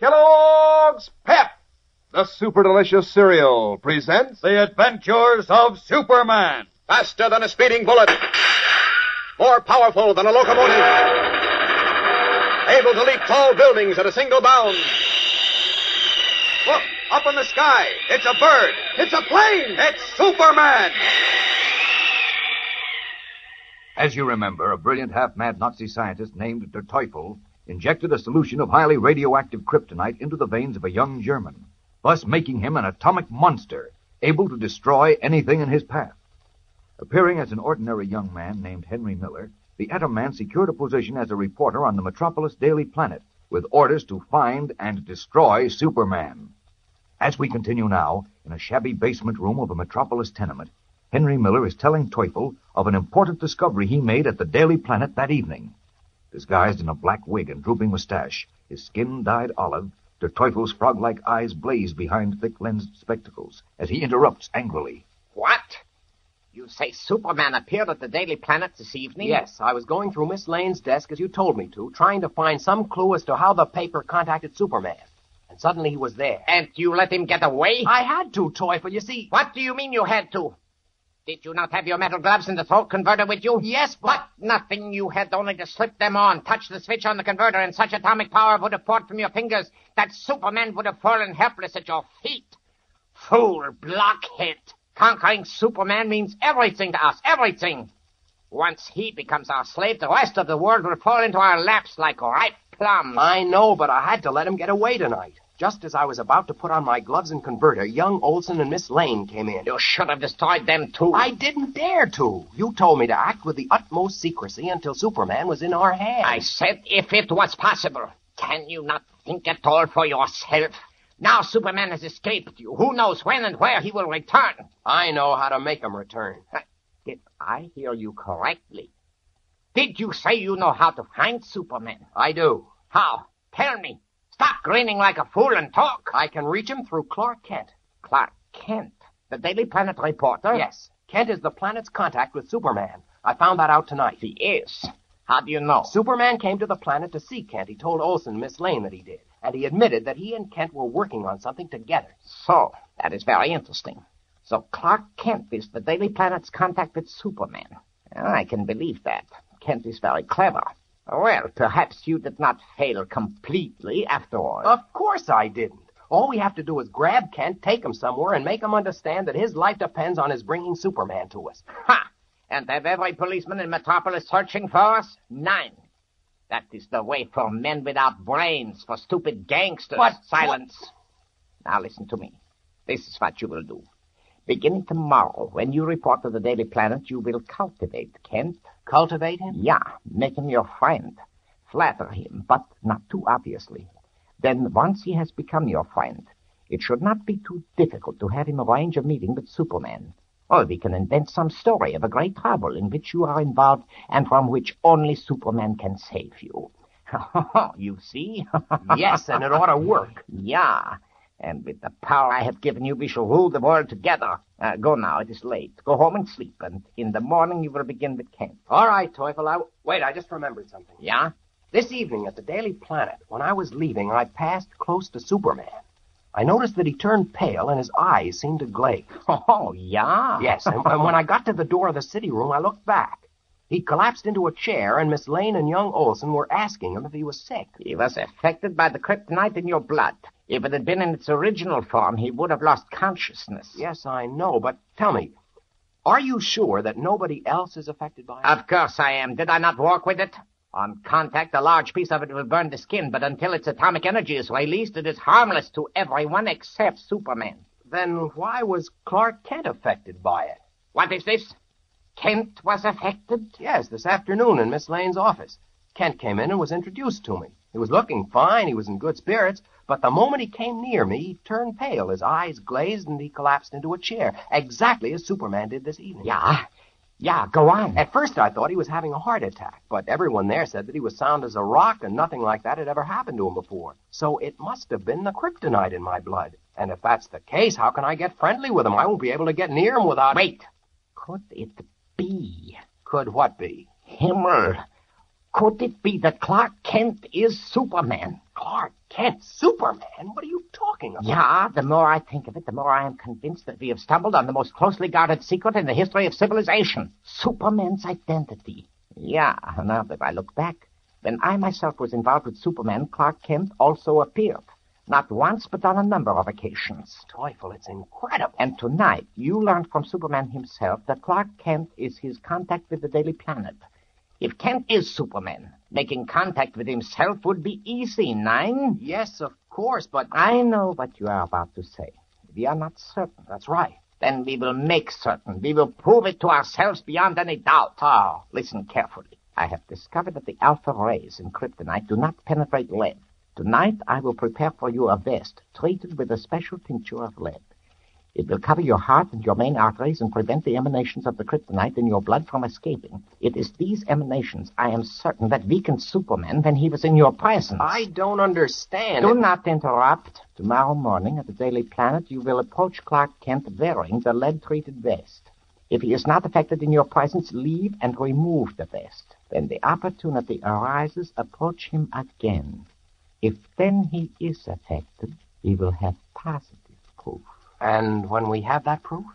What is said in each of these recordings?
Kellogg's Pep, the super delicious cereal, presents The Adventures of Superman. Faster than a speeding bullet. More powerful than a locomotive. Able to leap tall buildings at a single bound. Look, up in the sky. It's a bird. It's a plane. It's Superman. As you remember, a brilliant half-mad Nazi scientist named Der Teufel injected a solution of highly radioactive kryptonite into the veins of a young German, thus making him an atomic monster, able to destroy anything in his path. Appearing as an ordinary young man named Henry Miller, the Atom Man secured a position as a reporter on the Metropolis Daily Planet, with orders to find and destroy Superman. As we continue now, in a shabby basement room of a Metropolis tenement, Henry Miller is telling Teufel of an important discovery he made at the Daily Planet that evening. Disguised in a black wig and drooping mustache, his skin dyed olive, Der Teufel's frog-like eyes blaze behind thick-lensed spectacles as he interrupts angrily. What? You say Superman appeared at the Daily Planet this evening? Yes, I was going through Miss Lane's desk as you told me to, trying to find some clue as to how the paper contacted Superman. And suddenly he was there. And you let him get away? I had to, Teufel, you see. What do you mean you had to? Did you not have your metal gloves and the throat converter with you? Yes, but... What? Nothing. You had only to slip them on, touch the switch on the converter, and such atomic power would have poured from your fingers that Superman would have fallen helpless at your feet. Fool, blockhead. Conquering Superman means everything to us, everything. Once he becomes our slave, the rest of the world will fall into our laps like ripe plums. I know, but I had to let him get away tonight. Just as I was about to put on my gloves and converter, young Olson and Miss Lane came in. You should have destroyed them, too. I didn't dare to. You told me to act with the utmost secrecy until Superman was in our hands. I said if it was possible. Can you not think at all for yourself? Now Superman has escaped you. Who knows when and where he will return? I know how to make him return. Did I hear you correctly? Did you say you know how to find Superman? I do. How? Tell me. Stop grinning like a fool and talk. I can reach him through Clark Kent. Clark Kent? The Daily Planet reporter? Yes. Kent is the planet's contact with Superman. I found that out tonight. He is? How do you know? Superman came to the planet to see Kent. He told Olson and Miss Lane that he did. And he admitted that he and Kent were working on something together. So, that is very interesting. So Clark Kent is the Daily Planet's contact with Superman. I can believe that. Kent is very clever. Well, perhaps you did not fail completely after all. Of course I didn't. All we have to do is grab Kent, take him somewhere, and make him understand that his life depends on his bringing Superman to us. Ha! And have every policeman in Metropolis searching for us? 9. That is the way for men without brains, for stupid gangsters. What? Silence. Now listen to me. This is what you will do. Beginning tomorrow, when you report to the Daily Planet, you will cultivate Kent. Cultivate him? Yeah, make him your friend. Flatter him, but not too obviously. Then, once he has become your friend, it should not be too difficult to have him arrange a meeting with Superman. Or we can invent some story of a great trouble in which you are involved and from which only Superman can save you. You see? Yes, and it ought to work. Yeah. And with the power I have given you, we shall rule the world together. Go now, it is late. Go home and sleep, and in the morning you will begin with Kent. All right, Teufel. Wait, I just remembered something. Yeah? This evening at the Daily Planet, when I was leaving, I passed close to Superman. I noticed that he turned pale and his eyes seemed to glaze. Oh, yeah? Yes, and when I got to the door of the city room, I looked back. He collapsed into a chair, and Miss Lane and young Olson were asking him if he was sick. He was affected by the kryptonite in your blood. If it had been in its original form, he would have lost consciousness. Yes, I know, but tell me, are you sure that nobody else is affected by it? Of course I am. Did I not work with it? On contact, a large piece of it will burn the skin, but until its atomic energy is released, it is harmless to everyone except Superman. Then why was Clark Kent affected by it? What is this? Kent was affected? Yes, this afternoon in Miss Lane's office. Kent came in and was introduced to me. He was looking fine, he was in good spirits, but the moment he came near me, he turned pale, his eyes glazed, and he collapsed into a chair, exactly as Superman did this evening. Yeah, go on. At first I thought he was having a heart attack, but everyone there said that he was sound as a rock and nothing like that had ever happened to him before. So it must have been the kryptonite in my blood. And if that's the case, how can I get friendly with him? I won't be able to get near him without... Wait. Could it be? Could what be? Himmel. Could it be that Clark Kent is Superman? Clark Kent, Superman? What are you talking about? Yeah, the more I think of it, the more I am convinced that we have stumbled on the most closely guarded secret in the history of civilization. Superman's identity. Yeah, now that I look back, when I myself was involved with Superman, Clark Kent also appeared. Not once, but on a number of occasions. Teufel, it's incredible. And tonight, you learned from Superman himself that Clark Kent is his contact with the Daily Planet. If Kent is Superman, making contact with himself would be easy, Nine. Yes, of course, but... I know what you are about to say. We are not certain. That's right. Then we will make certain. We will prove it to ourselves beyond any doubt. How? Listen carefully. I have discovered that the alpha rays in kryptonite do not penetrate lead. Tonight, I will prepare for you a vest treated with a special tincture of lead. It will cover your heart and your main arteries and prevent the emanations of the kryptonite in your blood from escaping. It is these emanations, I am certain, that weakened Superman when he was in your presence. I don't understand. Do not interrupt. Tomorrow morning at the Daily Planet, you will approach Clark Kent wearing the lead-treated vest. If he is not affected in your presence, leave and remove the vest. When the opportunity arises, approach him again. If then he is affected, we will have positive proof. And when we have that proof?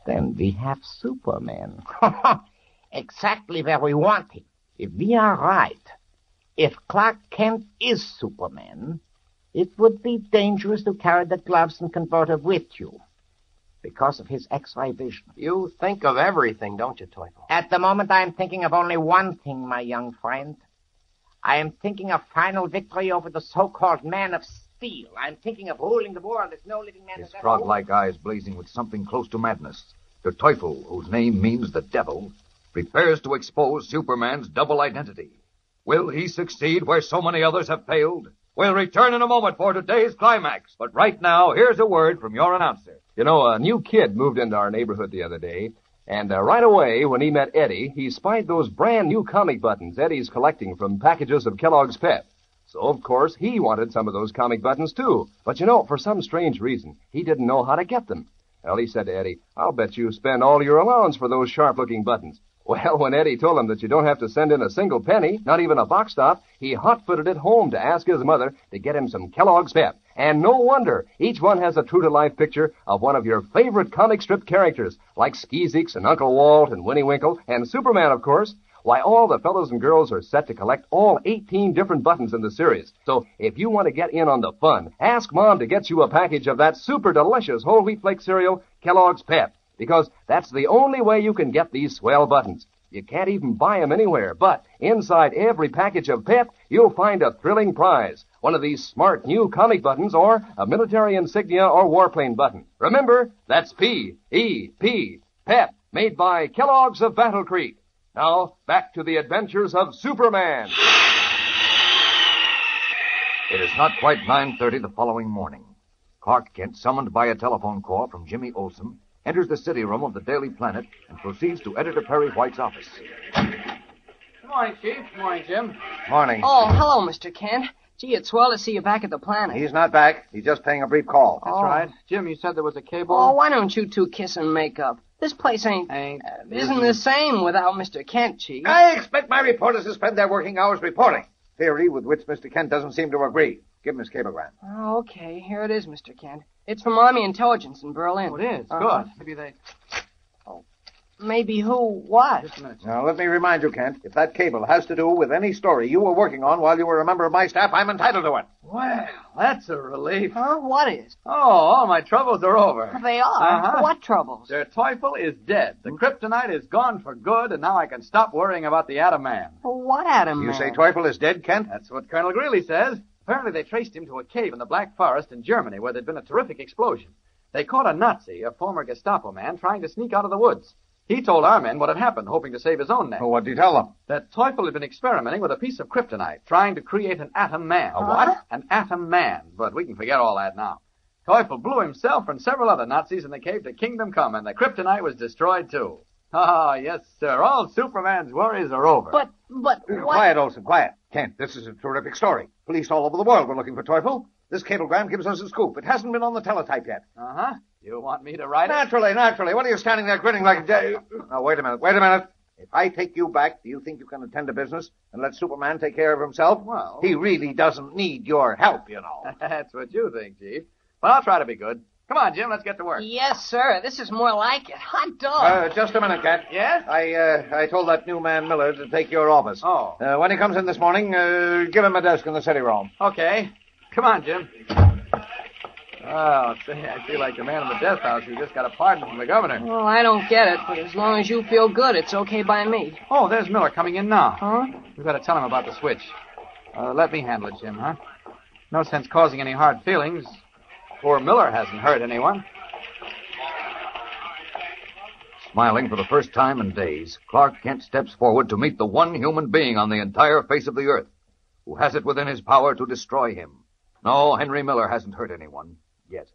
Then we have Superman. Exactly where we want him. If we are right, if Clark Kent is Superman, it would be dangerous to carry the gloves and converter with you because of his X-ray vision. You think of everything, don't you, Teufel? At the moment, I am thinking of only one thing, my young friend. I am thinking of final victory over the so-called Man of Steel. I am thinking of ruling the world as no living man His has ever frog-like eyes blazing with something close to madness. The Teufel, whose name means the devil, prepares to expose Superman's double identity. Will he succeed where so many others have failed? We'll return in a moment for today's climax. But right now, here's a word from your announcer. You know, a new kid moved into our neighborhood the other day, and right away, when he met Eddie, he spied those brand new comic buttons Eddie's collecting from packages of Kellogg's Pep. So, of course, he wanted some of those comic buttons, too. But, you know, for some strange reason, he didn't know how to get them. Well, he said to Eddie, "I'll bet you spend all your allowance for those sharp-looking buttons." Well, when Eddie told him that you don't have to send in a single penny, not even a box stop, he hot-footed it home to ask his mother to get him some Kellogg's Pep. And no wonder. Each one has a true-to-life picture of one of your favorite comic strip characters, like Skeezix and Uncle Walt and Winnie Winkle and Superman, of course. Why, all the fellows and girls are set to collect all 18 different buttons in the series. So if you want to get in on the fun, ask Mom to get you a package of that super delicious whole wheat flake cereal, Kellogg's Pep, because that's the only way you can get these swell buttons. You can't even buy them anywhere, but inside every package of Pep, you'll find a thrilling prize. One of these smart new comic buttons or a military insignia or warplane button. Remember, that's P-E-P, Pep, made by Kellogg's of Battle Creek. Now, back to the adventures of Superman. It is not quite 9:30 the following morning. Clark Kent, summoned by a telephone call from Jimmy Olsen, enters the city room of the Daily Planet and proceeds to Editor Perry White's office. Good morning, Chief. Good morning, Jim. Morning. Oh, hello, Mr. Kent. Gee, it's swell to see you back at the Planet. He's not back. He's just paying a brief call. That's right. Jim, you said there was a cable? Oh, why don't you two kiss and make up? This place isn't the same without Mr. Kent, Chief. I expect my reporters to spend their working hours reporting. Theory with which Mr. Kent doesn't seem to agree. Give him his cablegram. Oh, okay. Here it is, Mr. Kent. It's from Army Intelligence in Berlin. Oh, it is? Uh-huh. Good. Maybe they... Maybe who? What? Just a minute. Now, let me remind you, Kent, if that cable has to do with any story you were working on while you were a member of my staff, I'm entitled to it. Well, that's a relief. Huh? What is? Oh, all my troubles are over. They are. Uh-huh. What troubles? Der Teufel is dead. The kryptonite is gone for good, and now I can stop worrying about the Atom Man. What Adam You Man? say Teufel is dead, Kent? That's what Colonel Greeley says. Apparently they traced him to a cave in the Black Forest in Germany where there'd been a terrific explosion. They caught a Nazi, a former Gestapo man, trying to sneak out of the woods. He told our men what had happened, hoping to save his own neck. Well, what did you tell them? That Teufel had been experimenting with a piece of kryptonite, trying to create an atom man. A what? An atom man. But we can forget all that now. Teufel blew himself and several other Nazis in the cave to Kingdom Come, and the kryptonite was destroyed, too. Ah, yes, sir. All Superman's worries are over. But what? Quiet, Olsen, quiet. Kent, this is a terrific story. Police all over the world were looking for Teufel. This cablegram gives us a scoop. It hasn't been on the teletype yet. Uh-huh. You want me to write it? Naturally. What are you standing there grinning like a... Oh, wait a minute. If I take you back, do you think you can attend to business and let Superman take care of himself? Well... He really doesn't need your help, you know. That's what you think, Chief. But I'll try to be good. Come on, Jim, let's get to work. Yes, sir. This is more like it. Hot dog. Just a minute, Cat. Yes? I told that new man Miller to take your office. Oh. When he comes in this morning, give him a desk in the city room. Okay. Come on, Jim. Oh, say, I feel like the man in the death house who just got a pardon from the governor. Well, I don't get it, but as long as you feel good, it's okay by me. Oh, there's Miller coming in now. Huh? We've got to tell him about the switch. Let me handle it, Jim, huh? No sense causing any hard feelings. Poor Miller hasn't hurt anyone. Smiling for the first time in days, Clark Kent steps forward to meet the one human being on the entire face of the earth who has it within his power to destroy him. No, Henry Miller hasn't hurt anyone. Yet.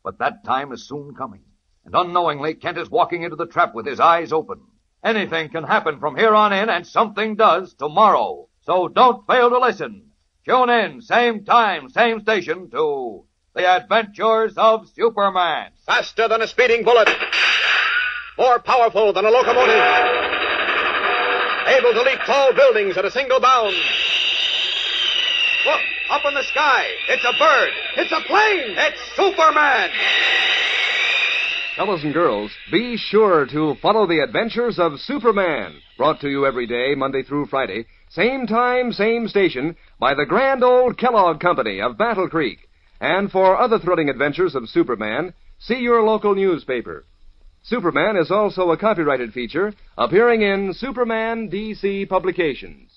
But that time is soon coming, and unknowingly Kent is walking into the trap with his eyes open. Anything can happen from here on in, and something does tomorrow. So don't fail to listen. Tune in, same time, same station, to The Adventures of Superman. Faster than a speeding bullet. More powerful than a locomotive. Able to leap tall buildings at a single bound. Look, up in the sky. It's a bird. It's a plane. It's Superman. Fellows and girls, be sure to follow the adventures of Superman. Brought to you every day, Monday through Friday. Same time, same station, by the grand old Kellogg Company of Battle Creek. And for other thrilling adventures of Superman, see your local newspaper. Superman is also a copyrighted feature appearing in Superman DC Publications.